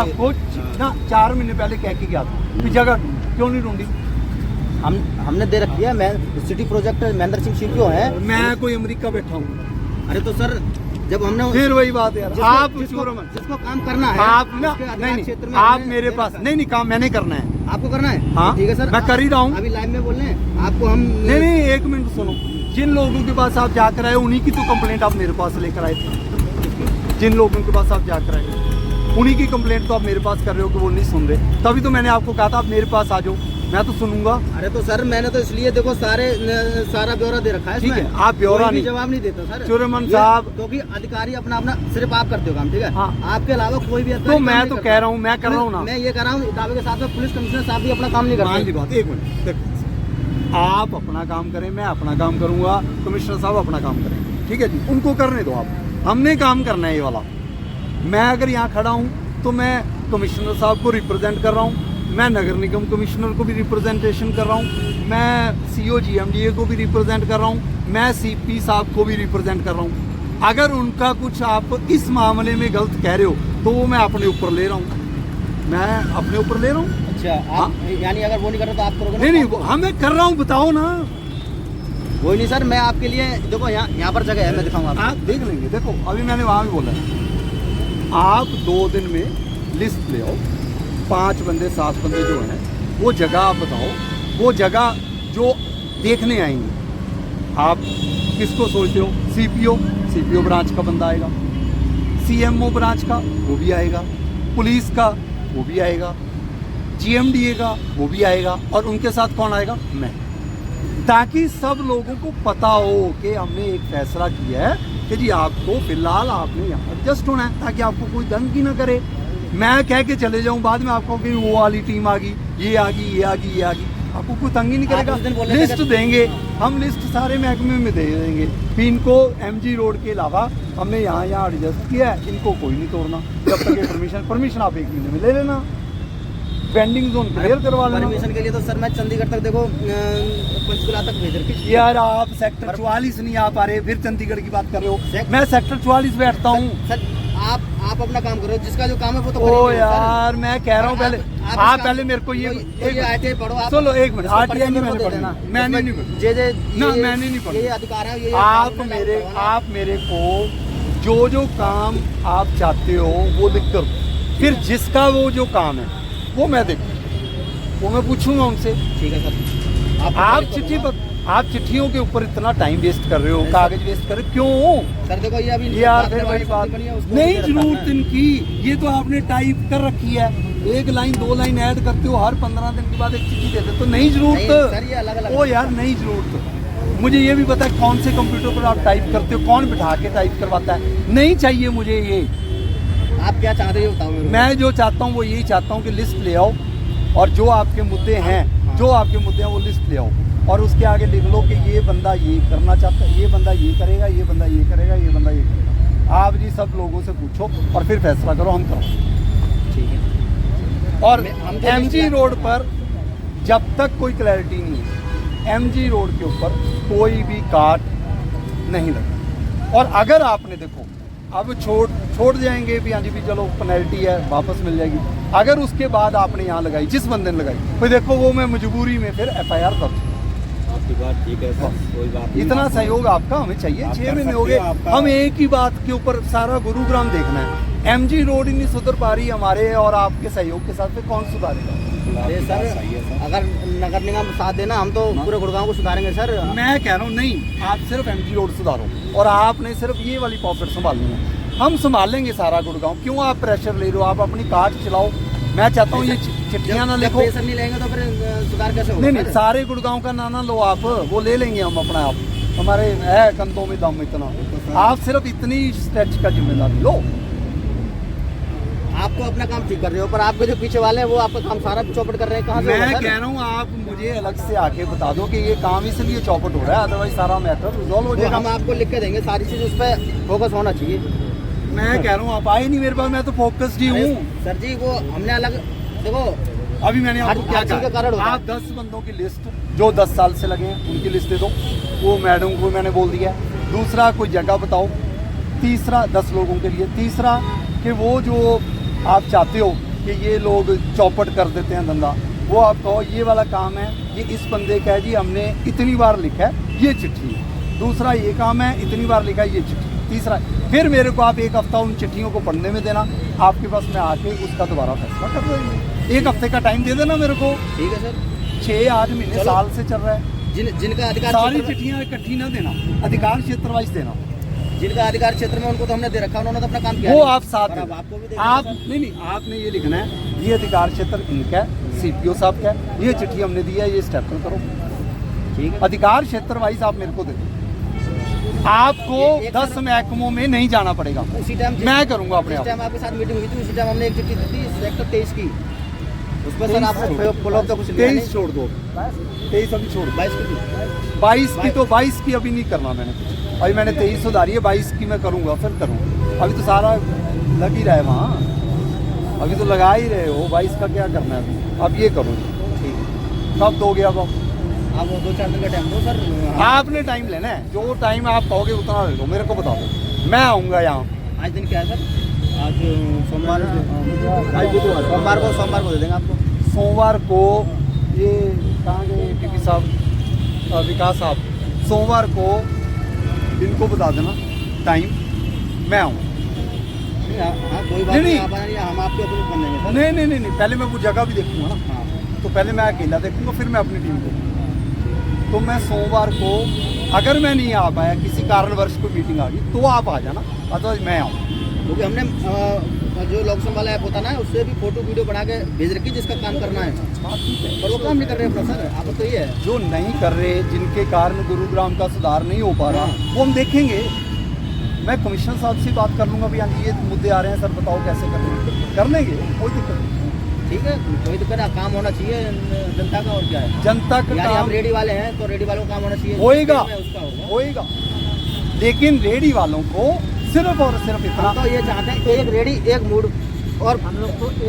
आपको ना 4 महीने पहले कह के गया था कि जगह क्यों नहीं ढूंढी? हमने दे रखी है। मैं city project Mahendra Singh CPO है। मैं कोई अमेरिका बैठा हूँ। अरे तो सर जब हमने फिर वही बात है यार, आप जिसको काम करना है आप ना उसके नहीं क्षेत्र में आप हमने मेरे दे पास रखा है। नहीं काम मैंने करना है। आपको करना है? हाँ ठीक है सर, मैं कर ही रहा हूँ। अभी लाइव में बोल रहे हैं आपको हम नहीं 1 मिनट सुनो। जिन लोगों के पास आप जाकर आए उन्हीं की तो कंप्लेंट आप मेरे पास लेकर आए थे। जिन लोगों के पास आप जाकर आए उन्हीं की कंप्लेंट तो आप मेरे पास कर रहे हो कि वो नहीं सुन रहे। तभी तो मैंने आपको कहा था आप मेरे पास आ जाओ, मैं तो सुनूंगा। अरे तो सर मैंने तो इसलिए देखो सारा ब्यौरा दे रखा है। ठीक है, आप ब्यौरा नहीं जवाब नहीं देता सर चुरमन साहब, क्योंकि अधिकारी अपना सिर्फ आप करते हो काम, ठीक है? हाँ। आपके अलावा कोई भी तो मैं तो कह रहा हूँ, मैं कर रहा हूँ ना। मैं ये कर रहा हूँ दावे के साथ में पुलिस कमिश्नर साहब भी अपना काम नहीं करते। बात 1 मिनट देखो, आप अपना काम करें, मैं अपना काम करूंगा, कमिश्नर साहब अपना काम करें, ठीक है जी, उनको करने दो आप। हमने काम करना है ये वाला। मैं अगर यहाँ खड़ा हूँ तो मैं कमिश्नर साहब को रिप्रेजेंट कर रहा हूँ, मैं नगर निगम कमिश्नर को भी रिप्रेजेंटेशन कर रहा हूँ, मैं सीओ जीएमडीए को भी रिप्रेजेंट कर रहा हूँ, मैं सीपी साहब को भी रिप्रेजेंट कर रहा हूँ। अगर उनका कुछ आप इस मामले में गलत कह रहे हो तो वो मैं अपने ऊपर ले रहा हूँ, मैं अपने ऊपर ले रहा हूँ। अच्छा, आप यानी अगर वो नहीं कर रहे तो आप करोगे? नहीं हाँ मैं कर रहा हूँ, बताओ ना। वही नहीं सर, मैं आपके लिए देखो यहाँ पर जगह है, मैं दिखाऊंगा आप देख लेंगे। देखो अभी मैंने वहाँ भी बोला है, आप 2 दिन में लिस्ट ले आओ, 5 बंदे 7 बंदे जो हैं वो जगह आप बताओ, वो जगह जो देखने आएंगे। आप किसको सोचते हो? सीपीओ ब्रांच का बंदा आएगा, सीएमओ ब्रांच का वो भी आएगा, पुलिस का वो भी आएगा, जीएमडीए का वो भी आएगा, और उनके साथ कौन आएगा? मैं। ताकि सब लोगों को पता हो कि हमने एक फैसला किया है कि जी आपको फिलहाल आपने यहाँ एडजस्ट होना है, ताकि आपको कोई तंग ही ना करे। मैं कह के चले जाऊँ बाद में आपको कि वो वाली टीम आ गई, ये आ गई, ये आ गई, ये आ गई, आपको कोई तंग ही नहीं करेगा। लिस्ट देंगे हम, लिस्ट सारे महकमे में दे देंगे कि इनको एमजी रोड के अलावा हमने यहाँ एडजस्ट किया है, इनको कोई नहीं तोड़ना। जब तक ये परमिशन आप 1 महीने में ले लेना, पेंडिंग जोन क्लियर करवा लेना। परमिशन के लिए तो सर मैं चंडीगढ़ तक देखो पंचकुला तक भेज रखी। यार आप सेक्टर 44 नहीं आ पा रहे, फिर चंडीगढ़ की बात कर रहे हो। मैं सेक्टर 44 बैठता हूँ। सर आप अपना काम करो, जिसका जो काम है वो तो ओ यार मैं कह रहा हूँ पहले आप पहले मेरे को ये आरटीआई पढ़ो आप। चलो 1 मिनट, आरटीआई नहीं मैंने पढ़ना, मैंने नहीं पढ़ना, मैंने नहीं पढ़ना। ये अधिकार है, ये आप मेरे को जो काम आप चाहते हो वो लिख कर, फिर जिसका वो जो काम है वो मैं देखूँ, वो मैं पूछूंगा उनसे। ठीक है सर। आप चिट्ठियों के ऊपर इतना टाइम वेस्ट कर रहे हो, कागज वेस्ट कर रहे हो, क्यों? सर देखो ये अभी यार फिर वही बात नहीं, जरूरत इनकी ये तो आपने टाइप कर रखी है, 1 लाइन 2 लाइन ऐड करते हो, हर 15 दिन के बाद एक चिट्ठी देते, तो नहीं जरूरत। ओ यार नहीं जरूरत। मुझे ये भी पता है कौन से कंप्यूटर पर आप टाइप करते हो, कौन बिठा के टाइप करवाता है। नहीं चाहिए मुझे ये। आप क्या चाहते हो बताओ? मैं जो चाहता हूँ वो यही चाहता हूँ कि लिस्ट ले आओ, और जो आपके मुद्दे हैं वो लिस्ट ले आओ, और उसके आगे लिख लो कि ये बंदा ये करना चाहता है, ये बंदा ये करेगा, ये बंदा ये करेगा, ये बंदा ये करेगा। आप जी सब लोगों से पूछो और फिर फैसला करो, हम करो। ठीक है। और एमजी रोड पर जब तक कोई क्लैरिटी नहीं है, एमजी रोड के ऊपर कोई भी काट नहीं लगा। और अगर आपने देखो अब छोड़ जाएंगे भी, हाँ जी भी चलो पेनल्टी है वापस मिल जाएगी, अगर उसके बाद आपने यहाँ लगाई, जिस बंदे ने लगाई, फिर देखो वो मैं मजबूरी में फिर FIR दर्ज। आपकी बात ठीक है सर, कोई बात नहीं। इतना सहयोग आपका हमें चाहिए। 6 महीने हो गए, हम एक ही बात के ऊपर सारा गुरुग्राम देखना है। एमजी रोड ही नहीं सुधर पा रही हमारे और आपके सहयोग के साथ, कौन सुधारेगा? अरे सर अगर नगर निगम साथ देना, हम तो पूरे गुड़गांव को सुधारेंगे सर। मैं कह रहा हूँ नहीं, आप सिर्फ एमजी रोड सुधारो, और आपने सिर्फ ये वाली पॉकेट संभालनी है। हम संभाल लेंगे सारा गुड़गांव, क्यों आप प्रेशर ले रहे हो? आप अपनी कार्ड चलाओ। मैं चाहता हूँ ये चिट्ठियाँ ना लिखो। प्रेशर नहीं लेंगे तो फिर सुधार कैसे होगा? नहीं सारे गुड़गांव का ना लो आप, वो ले लेंगे हम अपना आप, हमारे है कंधों में दम इतना। आप सिर्फ इतनी स्ट्रेच का जिम्मेदारी लो। आप तो अपना काम ठीक कर रहे हो, पर आपके जो पीछे वाले हैं वो आपका काम सारा चौपट कर रहे हैं। कहाँ से? मैं कह रहा हूँ आप मुझे अलग से आके बता दो कि ये काम इसलिए चौपट हो रहा है, अदरवाइज सारा मैटर रिजॉल्व हो जाएगा। हम आपको लिख के देंगे, सारी चीज उस पर फोकस होना चाहिए। मैं कह रहा हूँ आप आए नहीं मेरे पास, मैं तो फोकस्ड ही हूँ सर जी। वो हमने अलग देखो, अभी मैंने आपको क्या कहा, आप 10 बंदों की लिस्ट जो 10 साल से लगे हैं उनकी लिस्ट दे दो, वो मैडम को मैंने बोल दिया। दूसरा कोई जगह बताओ। तीसरा 10 लोगों के लिए। तीसरा कि वो जो आप चाहते हो कि ये लोग चौपट कर देते हैं धंधा, वो आप कहो ये वाला काम है, ये इस बंदे का है जी, हमने इतनी बार लिखा है ये चिट्ठी, दूसरा ये काम है इतनी बार लिखा है ये चिट्ठी, तीसरा फिर मेरे को आप एक हफ्ता उन चिट्ठियों को पढ़ने में देना, आपके पास में आके उसका दोबारा फैसला कर देंगे। एक हफ्ते का टाइम दे देना मेरे को। ठीक है सर। 6-8 महीने साल से चल रहा है। जिनका अधिकार सारी क्षेत्र- चिट्ठियाँ इकट्ठी ना देना, अधिकार क्षेत्र वाइज देना। जिनका अधिकार क्षेत्र में उनको तो हमने दे रखा, उन्होंने तो अपना काम किया वो नहीं। आप साथ और अब देना। आपको भी देखना आप है, सर। नहीं, आपने ये लिखना है ये अधिकार क्षेत्र इनका है, सीपीओ साहब का है, ये चिट्ठी हमने दी है, ये स्टेपल करो। ठीक है। अधिकार क्षेत्र वाइज आप मेरे को दे दो। आपको ये- एक 10 महकमों में नहीं जाना पड़ेगा, उसी टाइम मैं करूंगा अपने जिस आप। टाइम आपके साथ मीटिंग हुई थी उसी टाइम हमने एक चिट्ठी दी थी सेक्टर 23 की, उसमें सर आपने फॉलोअप तो कुछ लिया 23 नहीं। छोड़ दो, 23 अभी छोड़ दो। 22 की थी। 22 की अभी नहीं करना मैंने कुछ, अभी मैंने 23 सुधारी है, 22 की मैं करूँगा, फिर करूँगा। अभी तो सारा लग ही रहा है वहाँ, अभी तो लगा ही रहे हो, 22 का क्या करना है अभी, अब ये करो। ठीक है। कब दोगे अब आप वो 2-4 दिन का टाइम दो सर। आपने टाइम लेना है, जो टाइम आप कहोगे उतना ले लो, मेरे को बता दो, मैं आऊँगा यहाँ। आज दिन क्या है सर? आज सोमवार, आज बुधवार। सोमवार को दे देंगे आपको। सोमवार को ये कहाँ गए पीपी साहब, विकास साहब, सोमवार को इनको बता देना टाइम, मैं आऊँ। नहीं, हाँ कोई बात नहीं, नहीं, नहीं। आप आइए, हम आपके ऑफिस बन देंगे सर। नहीं, पहले मैं वो जगह भी देखूंगा ना, हाँ। तो पहले मैं अकेला देखूंगा, फिर मैं अपनी टीम को। तो मैं सोमवार को अगर मैं नहीं आ पाया, किसी कारणवश कोई मीटिंग आ गई, तो आप आ जाना, अदरवाइज मैं आऊँ। क्योंकि हमने जो लॉकडाउन वाला ऐप होता है ना, उससे भी फोटो वीडियो बना के भेज रखी जिसका काम करना है, हाँ ठीक है, पर वो काम नहीं कर रहे अपना सर। आप तो ये है जो नहीं कर रहे, जिनके कारण गुरुग्राम का सुधार नहीं हो पा रहा, वो हम देखेंगे। मैं कमिश्नर साहब से बात कर लूँगा, भी हाँ जी ये मुद्दे आ रहे हैं सर, बताओ कैसे कर लेंगे, कोई दिक्कत नहीं। ठीक है, कोई तो करे, काम होना चाहिए जनता का, और क्या है। जनता का यानी काम हम रेडी वाले हैं तो रेडी वालों का काम होना चाहिए, होएगा, उसका होगा। होएगा, लेकिन रेडी वालों को सिर्फ और सिर्फ इतना, हम तो ये चाहते हैं कि एक रेडी एक मूड और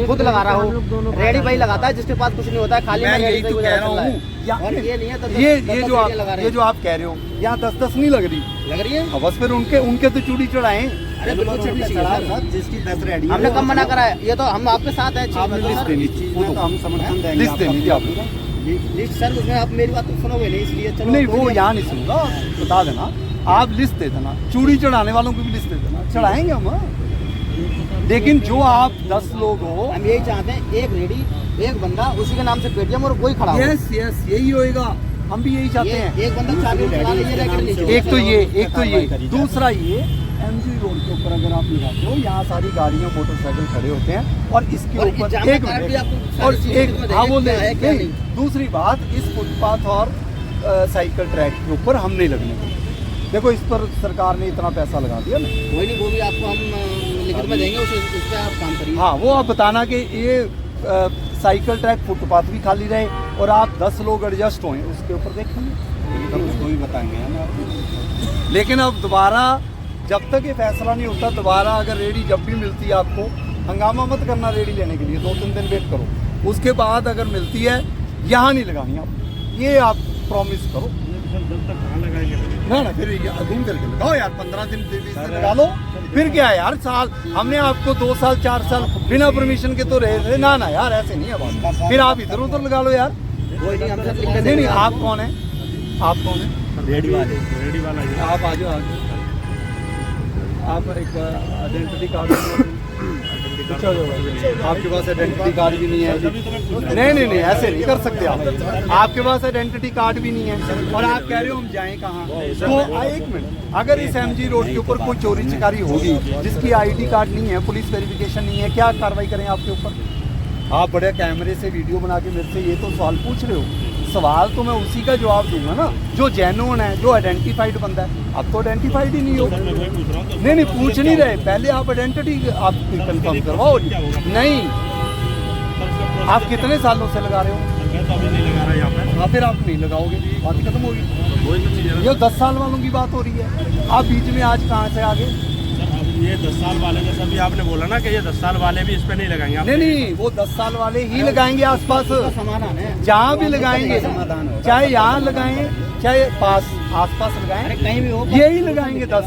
खुद लगा रहा हो। रेडी भाई लगाता है जिसके पास कुछ नहीं होता है, खाली मैं में यही रेडी तो से कह गुजारा रहा चल हूँ। है। और ये नहीं है तो ये 10 जो आप लगा रहे ये हैं। जो आप कह रहे हो, यहाँ 10 नहीं लग रही, लग रही है। अब बस फिर उनके तो चूड़ी चढ़ाएं। अरे बिल्कुल चढ़नी चाहिए सर। जिसकी 10 रेडी हमने कब मना करा है? ये तो हम आपके साथ हैं। आपने लिस्ट देनी थी, वो तो हम समर्थन देंगे। लिस्ट देनी थी आपने। लिस्ट सर, उसमें आप मेरी बात तो सुनोगे नहीं, इसलिए चलो नहीं, कोई वो यहाँ नहीं सुनूंगा, बता देना, आप लिस्ट दे देना, चूड़ी चढ़ाने वालों की भी लिस्ट दे देना, चढ़ाएंगे हम। लेकिन जो आप 10 लोग हो, हम यही चाहते हैं, एक रेडी एक बंदा, उसी के नाम से पेटीएम और कोई खड़ा हो। यस यही होएगा, हम भी यही चाहते हैं। एक बंदा 4 दिन चला ले, ये रैकेट नहीं चाहिए। एक तो ये दूसरा ये एमजी रोड के ऊपर अगर आप लगाते हो, यहाँ सारी गाड़ियाँ मोटरसाइकिल खड़े होते हैं, और इसके और ऊपर जामा एक कार्ड भी आपको मिनट, सारी और चीज़ें एक इसमें हाँ वो क्या है, क्या नहीं, दूसरी बात, इस फुटपाथ और साइकिल ट्रैक के ऊपर हम नहीं लगने देंगे। देखो इस पर सरकार ने इतना पैसा लगा दिया ना, कोई नहीं, वो भी आपको हम लिखित में देंगे, उस पर आप काम करिए। हाँ वो आप बताना कि ये साइकिल ट्रैक फुटपाथ भी खाली रहे, और आप 10 लोग एडजस्ट हों, उसके ऊपर देखेंगे, उसको भी बताएंगे हम आपको। लेकिन अब दोबारा जब तक ये फैसला नहीं होता, दोबारा अगर रेडी जब भी मिलती है आपको, हंगामा मत करना रेडी लेने के लिए, 2-3 दिन वेट करो, उसके बाद अगर मिलती है यहाँ नहीं लगानी आप, ये आप प्रॉमिस करो। ना फिर घूम करके लगाओ यार, 15 दिन 20 दिन लगा लो, फिर क्या है यार, साल हमने आपको 2 साल 4 साल बिना परमिशन के तो रहे थे ना यार, ऐसे नहीं है बात, फिर आप इधर उधर लगा लो यार। कोई नहीं, हम सब लिख के नहीं देंगे। आप कौन है, आप कौन है? रेडी वाले आप आ जाओ, आप एक आइडेंटिटी कार्ड, आपके पास आइडेंटिटी कार्ड भी नहीं है। नहीं ऐसे नहीं कर सकते आप, आपके पास आइडेंटिटी कार्ड भी नहीं है, और आप कह रहे हो हम जाएं कहाँ। तो एक मिनट, अगर इस एमजी रोड के ऊपर कोई चोरी चिकारी होगी जिसकी आईडी कार्ड नहीं है, पुलिस वेरिफिकेशन नहीं है, क्या कार्रवाई करें आपके ऊपर? आप बड़े कैमरे से वीडियो बना के मेरे से ये तो सवाल पूछ रहे हो, सवाल तो मैं उसी का जवाब दूंगा ना जो जेन्युइन है, जो आइडेंटिफाइड बंदा है। अब तो आइडेंटिफाइड ही नहीं हो। नहीं पूछ नहीं रहे, पहले आप आइडेंटिटी आप कंफर्म करवाओ। नहीं, आप कितने सालों से लगा रहे हो? हाँ फिर आप नहीं लगाओगे, बात ही खत्म होगी। ये 10 साल वालों की बात हो रही है, आप बीच में आज कहाँ से आगे? ये 10 साल वाले जैसा भी आपने बोला ना कि ये 10 साल वाले भी इस पे नहीं लगाएंगे आप। नहीं वो 10 साल वाले ही लगाएंगे आसपास, समाधान है, जहाँ भी लगाएंगे, चाहे यहाँ लगाएं चाहे आसपास अरे लगाएं, कहीं भी हो, यही लगाएंगे 10,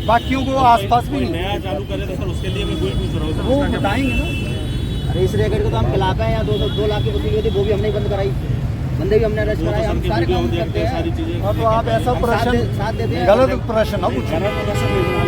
बाकियों को आसपास भी नहीं। नया चालू करे तो सर उसके लिए मैं कोई पूछ रहा हूँ सर, वो उसका क्या- बताएंगे ना, अरे इस रैकेट को तो हम खिलाफ हैं, या 2 लाख की वसूली होती वो भी हमने बंद कराई, बंदे भी हमने अरेस्ट वो तो कराए, हम सबकी सारे वीडियो काम देखते करते हैं, हैं। सारी चीजें हाँ, तो आप ऐसा हम साथ प्रश्न साथ देते हैं। गलत प्रश्न ना पूछो। गलत प्रदर्शन नहीं